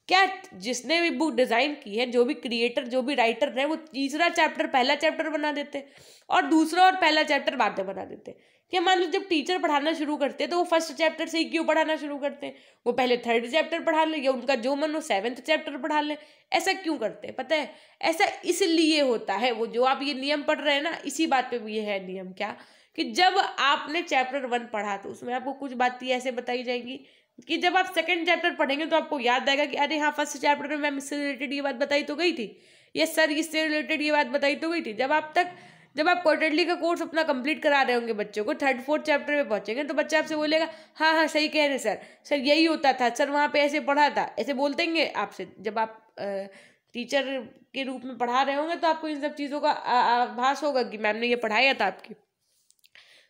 क्या जिसने भी बुक डिजाइन की है, जो भी क्रिएटर, जो भी राइटर है, वो तीसरा चैप्टर पहला चैप्टर बना देते और दूसरा और पहला चैप्टर बाद में बना देते। क्या मान लो जब टीचर पढ़ाना शुरू करते हैं तो वो फर्स्ट चैप्टर से ही क्यों पढ़ाना शुरू करते हैं, वो पहले थर्ड चैप्टर पढ़ा ले या उनका जो मन हो सेवेंथ चैप्टर पढ़ा ले। ऐसा क्यों करते हैं पता है, ऐसा इसलिए होता है, वो जो आप ये नियम पढ़ रहे हैं ना, इसी बात पे भी ये है नियम क्या, कि जब आपने चैप्टर 1 पढ़ा तो उसमें आपको कुछ बातें ऐसे बताई जाएंगी कि जब आप सेकंड चैप्टर पढ़ेंगे तो आपको याद आएगा कि अरे हाँ फर्स्ट चैप्टर में मैम इससे रिलेटेड ये बात बताई तो गई थी, ये सर इससे रिलेटेड ये बात बताई तो गई थी। जब आप क्वार्टरली का कोर्स अपना कंप्लीट करा रहे होंगे बच्चों को, थर्ड फोर्थ चैप्टर में पहुंचेंगे तो बच्चा आपसे बोलेगा हाँ हाँ सही कह रहे सर यही होता था, सर वहाँ पे ऐसे पढ़ा था, ऐसे बोलतेंगे आपसे। जब आप टीचर के रूप में पढ़ा रहे होंगे तो आपको इन सब चीज़ों का आभास होगा कि मैम ने ये पढ़ाया था आपकी।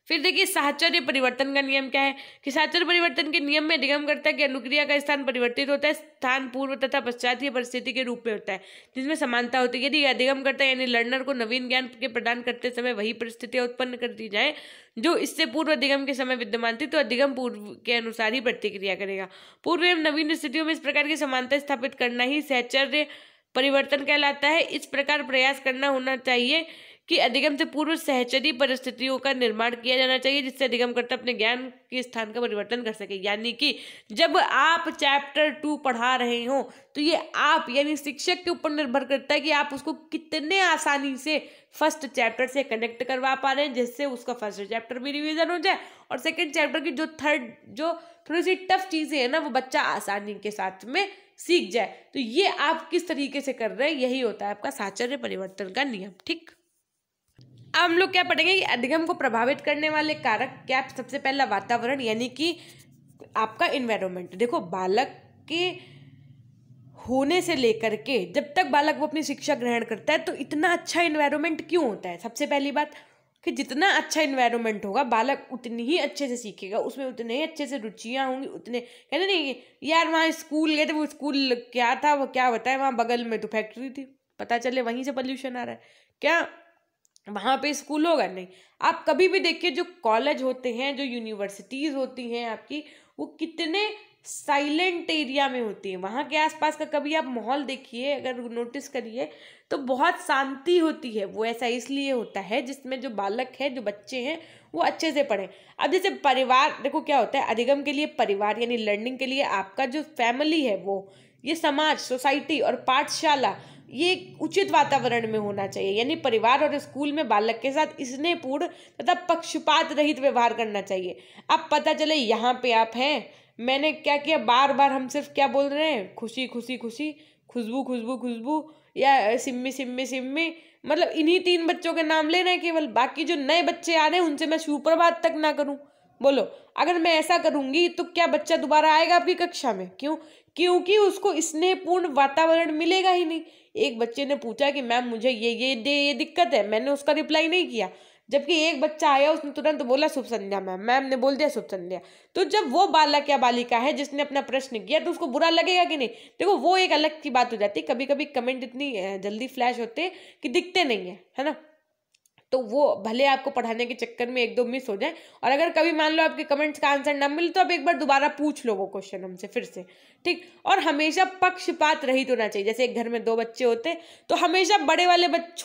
फिर देखिए साहचर्य परिवर्तन का नियम क्या है कि साहचर्य परिवर्तन के नियम में अधिगमकर्ता की अनुक्रिया का स्थान परिवर्तित होता है, स्थान पूर्व तथा पश्चात परिस्थिति के रूप में होता है जिसमें समानता होती है। यदि अधिगमकर्ता यानी लर्नर को नवीन ज्ञान के प्रदान करते समय वही परिस्थितियां उत्पन्न कर दी जाए जो इससे पूर्व अधिगम के समय विद्यमान थी तो अधिगम पूर्व के अनुसार ही प्रतिक्रिया करेगा। पूर्व एवं नवीन स्थितियों में इस प्रकार की समानता स्थापित करना ही साहचर्य परिवर्तन कहलाता है। इस प्रकार प्रयास करना होना चाहिए कि अधिगम से पूर्व सहचरी परिस्थितियों का निर्माण किया जाना चाहिए जिससे अधिगमकर्ता अपने ज्ञान के स्थान का परिवर्तन कर सके। यानी कि जब आप चैप्टर 2 पढ़ा रहे हो तो ये आप यानी शिक्षक के ऊपर निर्भर करता है कि आप उसको कितने आसानी से फर्स्ट चैप्टर से कनेक्ट करवा पा रहे हैं जिससे उसका फर्स्ट चैप्टर भी रिवीजन हो जाए और सेकेंड चैप्टर की जो थोड़ी सी टफ चीजें है ना वो बच्चा आसानी के साथ में सीख जाए। तो ये आप किस तरीके से कर रहे हैं, यही होता है आपका साहचर्य परिवर्तन का नियम। ठीक, अब हम लोग क्या पढ़ेंगे कि अधिगम को प्रभावित करने वाले कारक क्या। सबसे पहला वातावरण यानी कि आपका इन्वायरमेंट। देखो, बालक के होने से लेकर के जब तक बालक वो अपनी शिक्षा ग्रहण करता है तो इतना अच्छा इन्वायरमेंट क्यों होता है। सबसे पहली बात कि जितना अच्छा इन्वायरमेंट होगा बालक उतनी ही अच्छे से सीखेगा, उसमें उतने ही अच्छे से रुचियाँ होंगी। उतने कहते नहीं यार वहाँ स्कूल गए थे, वो स्कूल क्या था, वो क्या बताए, वहाँ बगल में तो फैक्ट्री थी, पता चले वहीं से पोल्यूशन आ रहा है, क्या वहाँ पे स्कूल होगा? नहीं। आप कभी भी देखिए जो कॉलेज होते हैं, जो यूनिवर्सिटीज़ होती हैं आपकी, वो कितने साइलेंट एरिया में होती है। वहाँ के आसपास का कभी आप माहौल देखिए, अगर नोटिस करिए तो बहुत शांति होती है। वो ऐसा इसलिए होता है जिसमें जो बालक है, जो बच्चे हैं, वो अच्छे से पढ़ें। अब जैसे परिवार, देखो क्या होता है, अधिगम के लिए परिवार यानी लर्निंग के लिए आपका जो फैमिली है, वो ये समाज, सोसाइटी और पाठशाला, ये एक उचित वातावरण में होना चाहिए। यानी परिवार और स्कूल में बालक के साथ स्नेहपूर्ण तथा पक्षपात रहित व्यवहार करना चाहिए। अब पता चले यहाँ पे आप हैं, मैंने क्या किया, बार बार हम सिर्फ क्या बोल रहे हैं, खुशी खुशी खुशी, खुशबू खुशबू खुशबू, या सिम्मी सिम्मी सिम्मी, मतलब इन्हीं 3 बच्चों के नाम ले रहे हैं केवल। बाकी जो नए बच्चे आ रहे हैं उनसे मैं सुप्रभात तक ना करूं। बोलो, अगर मैं ऐसा करूंगी तो क्या बच्चा दोबारा आएगा आपकी कक्षा में? क्यों? क्योंकि उसको स्नेहपूर्ण वातावरण मिलेगा ही नहीं। एक बच्चे ने पूछा कि मैम मुझे ये दिक्कत है, मैंने उसका रिप्लाई नहीं किया, जबकि एक बच्चा आया उसने तुरंत बोला शुभ संध्या मैम, मैम ने बोल दिया शुभ संध्या। तो जब वो बालक या बालिका है जिसने अपना प्रश्न किया तो उसको बुरा लगेगा कि नहीं? देखो, वो एक अलग की बात हो जाती है। कभी कभी कमेंट इतनी जल्दी फ्लैश होते हैं कि दिखते नहीं है ना, तो वो भले आपको पढ़ाने के चक्कर में 1-2 मिस हो जाए, और अगर कभी मान लो आपके कमेंट्स का आंसर ना मिले तो आप एक बार दोबारा पूछ लो वो क्वेश्चन हमसे फिर से। ठीक, और हमेशा पक्षपात रहित होना चाहिए। जैसे एक घर में 2 बच्चे होते हैं तो हमेशा बड़े वाले बच्चे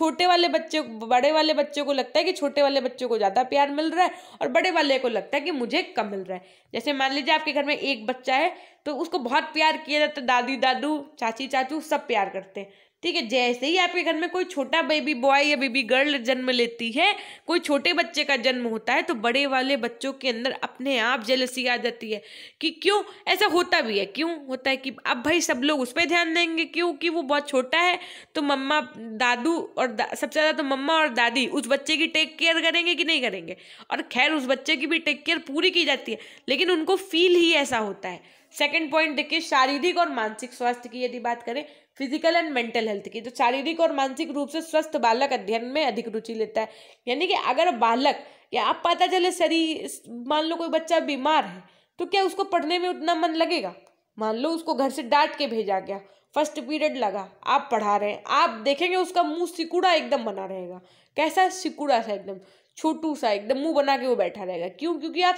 को लगता है कि छोटे वाले बच्चों को ज्यादा प्यार मिल रहा है, और बड़े वाले को लगता है कि मुझे कम मिल रहा है। जैसे मान लीजिए आपके घर में एक बच्चा है तो उसको बहुत प्यार किया जाता है, दादी दादू, चाची चाचू सब प्यार करते हैं। ठीक है, जैसे ही आपके घर में कोई छोटा बेबी बॉय या बेबी गर्ल जन्म लेती है, कोई छोटे बच्चे का जन्म होता है, तो बड़े वाले बच्चों के अंदर अपने आप जेलसी आ जाती है कि क्यों ऐसा होता भी है। क्यों होता है कि अब भाई सब लोग उस पर ध्यान देंगे, क्योंकि वो बहुत छोटा है, तो मम्मा दादू और सबसे ज़्यादा तो मम्मा और दादी उस बच्चे की टेक केयर करेंगे कि नहीं करेंगे। और खैर उस बच्चे की भी टेक केयर पूरी की जाती है, लेकिन उनको फील ही ऐसा होता है। सेकंड पॉइंट देखिए, शारीरिक और मानसिक स्वास्थ्य की यदि बात करें, फिजिकल एंड मेंटल हेल्थ की, तो शारीरिक और मानसिक रूप से स्वस्थ बालक अध्ययन में अधिक रुचि लेता है। यानी कि अगर बालक या आप पता चले शरीर, मान लो कोई बच्चा बीमार है तो क्या उसको पढ़ने में उतना मन लगेगा? मान लो उसको घर से डांट के भेजा गया, फर्स्ट पीरियड लगा, आप पढ़ा रहे हैं, आप देखेंगे उसका मुंह सिकुड़ा एकदम बना रहेगा। कैसा सिकुड़ा सा, एकदम छोटू सा, एकदम मुंह बना के वो बैठा रहेगा। क्यों? क्योंकि आप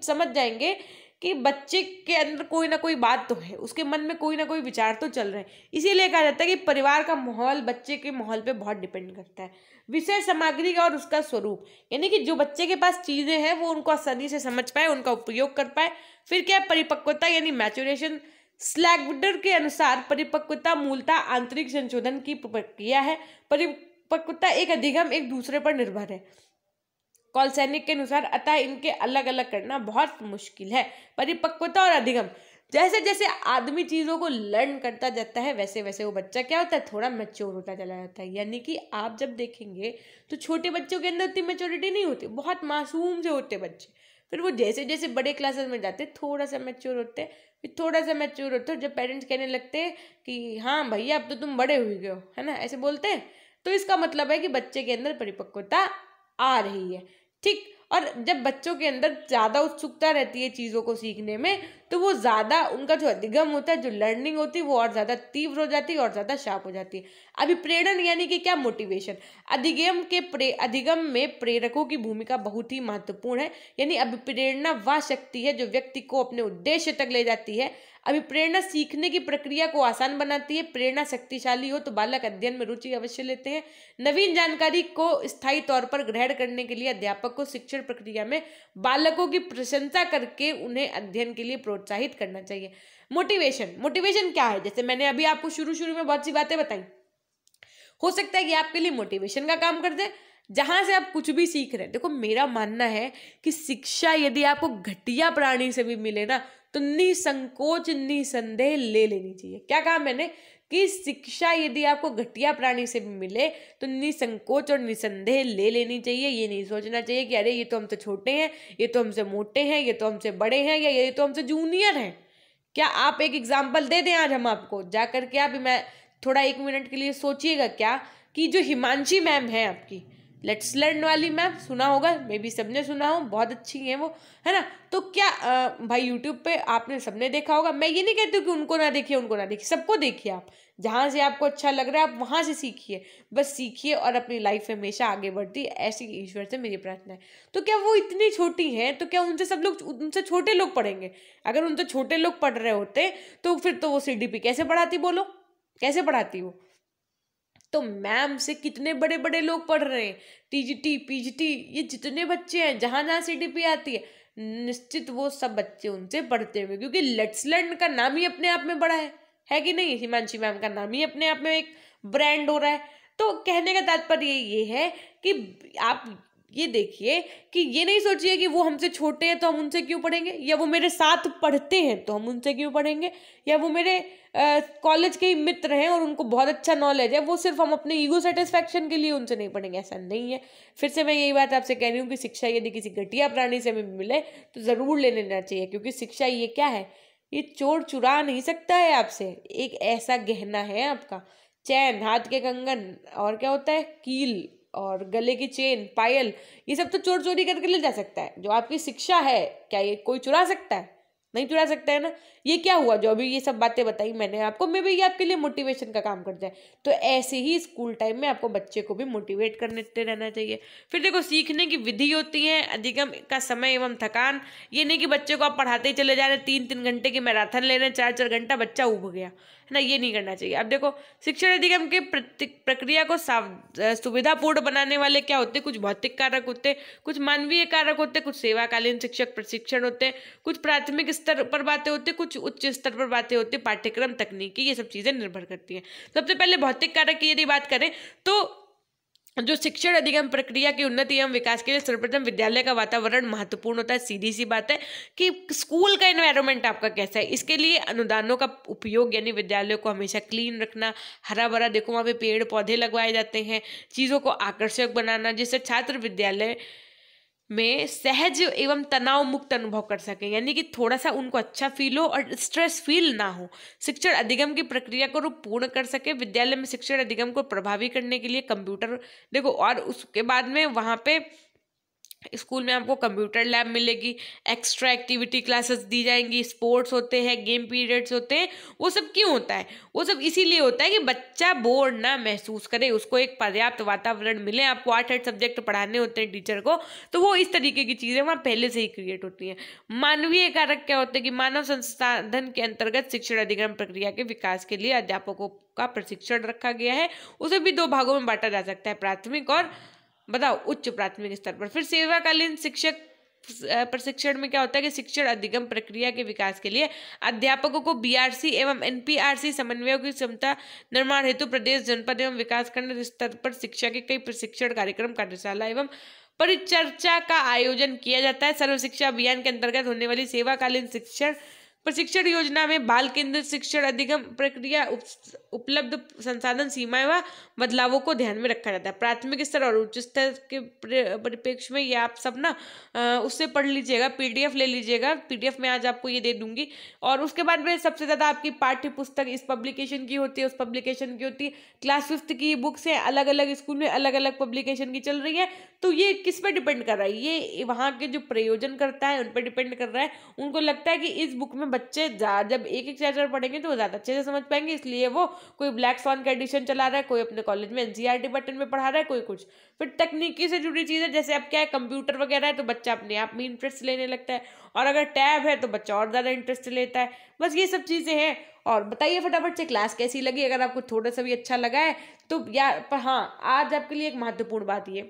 समझ जाएंगे कि बच्चे के अंदर कोई ना कोई बात तो है, उसके मन में कोई ना कोई विचार तो चल रहे हैं। इसीलिए कहा जाता है कि परिवार का माहौल बच्चे के माहौल पे बहुत डिपेंड करता है। विषय सामग्री और उसका स्वरूप, यानी कि जो बच्चे के पास चीजें हैं वो उनको आसानी से समझ पाए, उनका उपयोग कर पाए। फिर क्या है, परिपक्वता यानी मैचुरेशन। स्लैगडर के अनुसार परिपक्वता मूलतः आंतरिक संशोधन की प्रक्रिया है। परिपक्वता एक अधिगम एक दूसरे पर निर्भर है। कॉलसैनिक के अनुसार अतः इनके अलग अलग करना बहुत मुश्किल है। परिपक्वता और अधिगम, जैसे जैसे आदमी चीज़ों को लर्न करता जाता है वैसे वैसे वो बच्चा क्या होता है, थोड़ा मैच्योर होता चला जाता है। यानी कि आप जब देखेंगे तो छोटे बच्चों के अंदर उतनी मैच्योरिटी नहीं होती, बहुत मासूम से होते बच्चे। फिर वो जैसे जैसे बड़े क्लासेस में जाते थोड़ा सा मैच्योर होते, फिर थोड़ा सा मैच्योर होते, जब पेरेंट्स कहने लगते हैं कि हाँ भैया अब तो तुम बड़े हो गए हो, है ना, ऐसे बोलते हैं, तो इसका मतलब है कि बच्चे के अंदर परिपक्वता आ रही है। ठीक, और जब बच्चों के अंदर ज़्यादा उत्सुकता रहती है चीज़ों को सीखने में, तो वो ज़्यादा उनका जो अधिगम होता है, जो लर्निंग होती है, वो और ज़्यादा तीव्र हो जाती है और ज़्यादा शार्प हो जाती है। अभिप्रेरण यानी कि क्या, मोटिवेशन। अधिगम में प्रेरकों की भूमिका बहुत ही महत्वपूर्ण है। यानी अभिप्रेरणा वह शक्ति है जो व्यक्ति को अपने उद्देश्य तक ले जाती है। अभिप्रेरणा सीखने की प्रक्रिया को आसान बनाती है। प्रेरणा शक्तिशाली हो तो बालक अध्ययन में रुचि अवश्य लेते हैं। नवीन जानकारी को स्थायी तौर पर ग्रहण करने के लिए अध्यापक को शिक्षण प्रक्रिया में बालकों की प्रशंसा करके उन्हें अध्ययन के लिए प्रोत्साहित करना चाहिए। मोटिवेशन क्या है? जैसे मैंने अभी आपको शुरू में बहुत सी बातें बताई, हो सकता है कि आपके लिए मोटिवेशन का काम कर दे जहां से आप कुछ भी सीख रहे हैं। देखो, मेरा मानना है कि शिक्षा यदि आपको घटिया प्राणी से भी मिले ना तो निसंकोच निसंदेह ले लेनी चाहिए। क्या कहा मैंने कि शिक्षा यदि आपको घटिया प्राणी से भी मिले तो निसंकोच और निसंदेह ले लेनी चाहिए। ये नहीं सोचना चाहिए कि अरे ये तो हमसे छोटे हैं, ये तो हमसे मोटे हैं, ये तो हमसे बड़े हैं, या ये तो हमसे जूनियर हैं। क्या आप एक एग्जाम्पल दे दें आज हम आपको, जा करके आप मैं थोड़ा 1 मिनट के लिए सोचिएगा क्या कि जो हिमांशी मैम है आपकी लेट्स लर्न वाली मैम, सुना होगा, मे बी सबने सुना हो, बहुत अच्छी हैं वो, है ना। तो क्या भाई यूट्यूब पे आपने सबने देखा होगा। मैं ये नहीं कहती हूँ कि उनको ना देखिए, उनको ना देखिए, सबको देखिए आप, जहाँ से आपको अच्छा लग रहा है आप वहाँ से सीखिए, बस सीखिए और अपनी लाइफ में हमेशा आगे बढ़ती, ऐसी ईश्वर से मेरी प्रार्थना है। तो क्या वो इतनी छोटी हैं तो क्या उनसे सब लोग, उनसे छोटे लोग पढ़ेंगे? अगर उनसे छोटे लोग पढ़ रहे होते तो फिर तो वो CDP कैसे पढ़ाती, बोलो कैसे पढ़ाती वो? तो मैम से कितने बड़े बड़े लोग पढ़ रहे हैं, TGT PGT, ये जितने बच्चे हैं जहाँ जहाँ CDP आती है, निश्चित वो सब बच्चे उनसे पढ़ते हुए, क्योंकि लेट्स लर्न का नाम ही अपने आप में बड़ा है कि नहीं? हिमांशी मैम का नाम ही अपने आप में एक ब्रांड हो रहा है। तो कहने का तात्पर्य ये है कि आप ये देखिए कि ये नहीं सोचिए कि वो हमसे छोटे हैं तो हम उनसे क्यों पढ़ेंगे, या वो मेरे साथ पढ़ते हैं तो हम उनसे क्यों पढ़ेंगे, या वो मेरे कॉलेज के ही मित्र हैं और उनको बहुत अच्छा नॉलेज है, वो सिर्फ हम अपने ईगो सेटिस्फैक्शन के लिए उनसे नहीं पढ़ेंगे, ऐसा नहीं है। फिर से मैं यही बात आपसे कह रही हूँ कि शिक्षा यदि किसी घटिया प्राणी से हमें मिले तो ज़रूर ले लेना चाहिए, क्योंकि शिक्षा ये क्या है, ये चोर चुरा नहीं सकता है आपसे, एक ऐसा गहना है आपका, चैन, हाथ के कंगन, और क्या होता है, कील और गले की चेन, पायल, ये सब तो चोर चोरी करके ले जा सकता है। जो आपकी शिक्षा है, क्या ये कोई चुरा सकता है? नहीं चुरा सकता है ना। ये क्या हुआ जो अभी ये सब बातें बताई मैंने आपको, मे भी ये आपके लिए मोटिवेशन का काम कर जाए। तो ऐसे ही स्कूल टाइम में आपको बच्चे को भी मोटिवेट करते रहना चाहिए। फिर देखो, सीखने की विधि होती है, अधिगम का समय एवं थकान। ये नहीं कि बच्चे को आप पढ़ाते ही चले जा रहे, 3-3 घंटे की मैराथन ले रहे हैं, 4-4 घंटा बच्चा उब गया, है ना, ये नहीं करना चाहिए। अब देखो, शिक्षण अधिगम के प्रक्रिया को सुविधापूर्ण बनाने वाले क्या होते हैं? कुछ भौतिक कारक होते हैं, कुछ मानवीय कारक होते हैं, कुछ सेवाकालीन शिक्षक प्रशिक्षण होते हैं, कुछ प्राथमिक स्तर पर बातें होती है, कुछ उच्च स्तर पर बातें होती है, पाठ्यक्रम, तकनीकी, ये सब चीजें निर्भर करती हैं। सबसे पहले भौतिक कारक की यदि बात करें तो जो शिक्षण अधिगम प्रक्रिया की उन्नति एवं विकास के लिए सर्वप्रथम विद्यालय का वातावरण महत्वपूर्ण होता है। सीधी सी बात है कि स्कूल का एनवायरनमेंट आपका कैसा है, इसके लिए अनुदानों का उपयोग, यानी विद्यालयों को हमेशा क्लीन रखना, हरा भरा, देखो वहाँ पे पेड़ पौधे लगवाए जाते हैं, चीज़ों को आकर्षक बनाना, जिससे छात्र विद्यालय में सहज एवं तनाव मुक्त अनुभव कर सकें, यानी कि थोड़ा सा उनको अच्छा फील हो और स्ट्रेस फील ना हो। शिक्षण अधिगम की प्रक्रिया को पूर्ण कर सके। विद्यालय में शिक्षण अधिगम को प्रभावी करने के लिए कंप्यूटर, देखो, और उसके बाद में वहाँ पे स्कूल में आपको कंप्यूटर लैब मिलेगी, एक्स्ट्रा एक्टिविटी क्लासेस दी जाएंगी, स्पोर्ट्स होते हैं, गेम पीरियड्स होते हैं। वो सब क्यों होता है? वो सब इसीलिए होता है कि बच्चा बोर ना महसूस करे, उसको एक पर्याप्त वातावरण मिले। आपको 8 सब्जेक्ट पढ़ाने होते हैं टीचर को, तो वो इस तरीके की चीज़ें वहाँ पहले से ही क्रिएट होती हैं। मानवीय कारक क्या होते हैं कि मानव संसाधन के अंतर्गत शिक्षण अधिगम प्रक्रिया के विकास के लिए अध्यापकों का प्रशिक्षण रखा गया है। उसे भी 2 भागों में बांटा जा सकता है, प्राथमिक और बताओ उच्च प्राथमिक स्तर पर। फिर सेवाकालीन शिक्षक प्रशिक्षण में क्या होता है कि शिक्षण अधिगम प्रक्रिया के विकास के लिए अध्यापकों को BRC एवं NPRC समन्वयों की क्षमता निर्माण हेतु प्रदेश, जनपद एवं विकास खंड स्तर पर शिक्षा के कई प्रशिक्षण कार्यक्रम, कार्यशाला एवं परिचर्चा का आयोजन किया जाता है। सर्व शिक्षा अभियान के अंतर्गत होने वाली सेवाकालीन शिक्षण प्रशिक्षण योजना में बाल केंद्रित शिक्षण अधिगम प्रक्रिया, उपलब्ध संसाधन सीमाएं व बदलावों को ध्यान में रखा जाता है। प्राथमिक स्तर और उच्च स्तर के परिप्रेक्ष्य में ये आप सब ना उससे पढ़ लीजिएगा, PDF ले लीजिएगा, PDF में आज आपको ये दे दूंगी। और उसके बाद में सबसे ज़्यादा आपकी पाठ्य पुस्तक इस पब्लिकेशन की होती है, उस पब्लिकेशन की होती है। क्लास 5th की बुक्स हैं, अलग अलग स्कूल में अलग अलग पब्लिकेशन की चल रही है। तो ये किस पर डिपेंड कर रहा है? ये वहाँ के जो प्रयोजन करता है उन पर डिपेंड कर रहा है। उनको लगता है कि इस बुक में बच्चे जब एक चैप्टर पढ़ेंगे तो वो ज़्यादा अच्छे से समझ पाएंगे, इसलिए वो कोई ब्लैक स्वान का एडिशन चला रहा है, कोई अपने कॉलेज में NCERT पैटर्न में पढ़ा रहा है, कोई कुछ। फिर तकनीकी से जुड़ी चीज़ें, जैसे अब क्या है, कंप्यूटर वगैरह है तो बच्चा अपने आप में इंटरेस्ट लेने लगता है, और अगर टैब है तो बच्चा और ज़्यादा इंटरेस्ट लेता है। बस ये सब चीज़ें हैं। और बताइए फटाफट से क्लास कैसी लगी। अगर आपको थोड़ा सा भी अच्छा लगा है तो यार, हाँ, आज आपके लिए एक महत्वपूर्ण बात ये,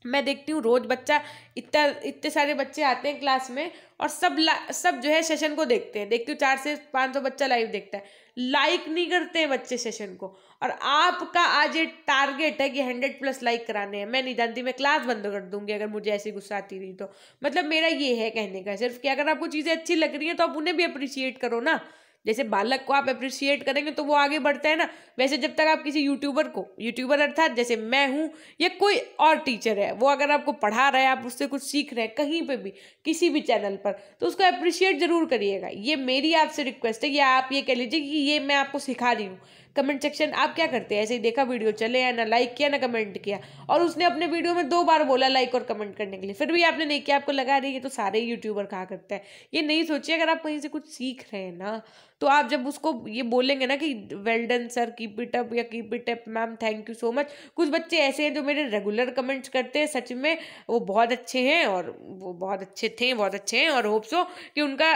मैं देखती हूँ रोज बच्चा इतने सारे बच्चे आते हैं क्लास में, और सब जो है सेशन को देखते हैं, देखती हूँ 400 से 500 बच्चा लाइव देखता है, लाइक नहीं करते हैं बच्चे सेशन को। और आपका आज ये टारगेट है कि 100+ लाइक कराने हैं। मैं नहीं जानती, मैं क्लास बंद कर दूंगी अगर मुझे ऐसी गुस्सा आती रही तो। मतलब मेरा ये है कहने का सिर्फ कि अगर आपको चीज़ें अच्छी लग रही हैं तो आप उन्हें भी अप्रिशिएट करो ना। जैसे बालक को आप अप्रिशिएट करेंगे तो वो आगे बढ़ता है ना, वैसे जब तक आप किसी यूट्यूबर अर्थात जैसे मैं हूँ या कोई और टीचर है, वो अगर आपको पढ़ा रहा है, आप उससे कुछ सीख रहे हैं कहीं पे भी किसी भी चैनल पर, तो उसको अप्रिशिएट जरूर करिएगा। ये मेरी आपसे रिक्वेस्ट है, या आप ये कह लीजिए कि ये मैं आपको सिखा रही हूँ। कमेंट सेक्शन आप क्या करते हैं, ऐसे ही देखा वीडियो चले या ना लाइक किया ना कमेंट किया, और उसने अपने वीडियो में 2 बार बोला लाइक और कमेंट करने के लिए, फिर भी आपने नहीं किया, आपको लगा रही है तो सारे यूट्यूबर कहा करते हैं। ये नहीं सोचिए, अगर आप कहीं से कुछ सीख रहे हैं ना, तो आप जब उसको ये बोलेंगे ना कि well done sir, keep it up, या keep it up ma'am, thank you so much. कुछ बच्चे ऐसे हैं जो मेरे रेगुलर कमेंट्स करते हैं, सच में वो बहुत अच्छे हैं, और वो बहुत अच्छे हैं, और होप सो कि उनका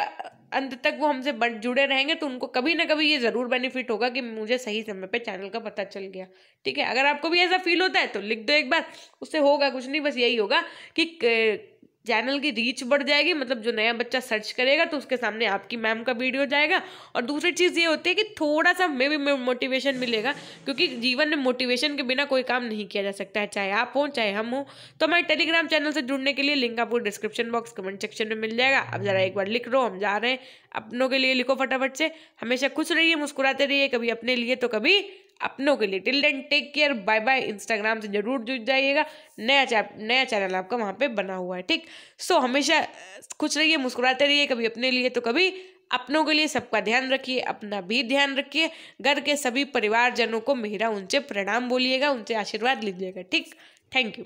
अंत तक वो हमसे जुड़े रहेंगे, तो उनको कभी ना कभी ये ज़रूर बेनिफिट होगा कि मुझे सही समय पे चैनल का पता चल गया। ठीक है, अगर आपको भी ऐसा फील होता है तो लिख दो एक बार, उससे होगा कुछ नहीं, बस यही होगा कि चैनल की रीच बढ़ जाएगी। मतलब जो नया बच्चा सर्च करेगा तो उसके सामने आपकी मैम का वीडियो जाएगा। और दूसरी चीज़ ये होती है कि थोड़ा सा हमें भी मोटिवेशन मिलेगा, क्योंकि जीवन में मोटिवेशन के बिना कोई काम नहीं किया जा सकता है, चाहे आप हो चाहे हम हो। तो हमारे टेलीग्राम चैनल से जुड़ने के लिए लिंक आपको डिस्क्रिप्शन बॉक्स कमेंट सेक्शन में मिल जाएगा। अब जरा एक बार लिख लो, हम जा रहे हैं। अपनों के लिए लिखो फटाफट से। हमेशा खुश रहिए, मुस्कुराते रहिए, कभी अपने लिए तो कभी अपनों के लिए। Till then take care, bye bye. Instagram से जरूर जुड़ जाइएगा, नया चैनल आपका वहाँ पे बना हुआ है। ठीक, सो हमेशा खुश रहिए, मुस्कुराते रहिए, कभी अपने लिए तो कभी अपनों के लिए। सबका ध्यान रखिए, अपना भी ध्यान रखिए। घर के सभी परिवारजनों को मेरा उनसे प्रणाम बोलिएगा, उनसे आशीर्वाद लीजिएगा। ठीक, थैंक यू।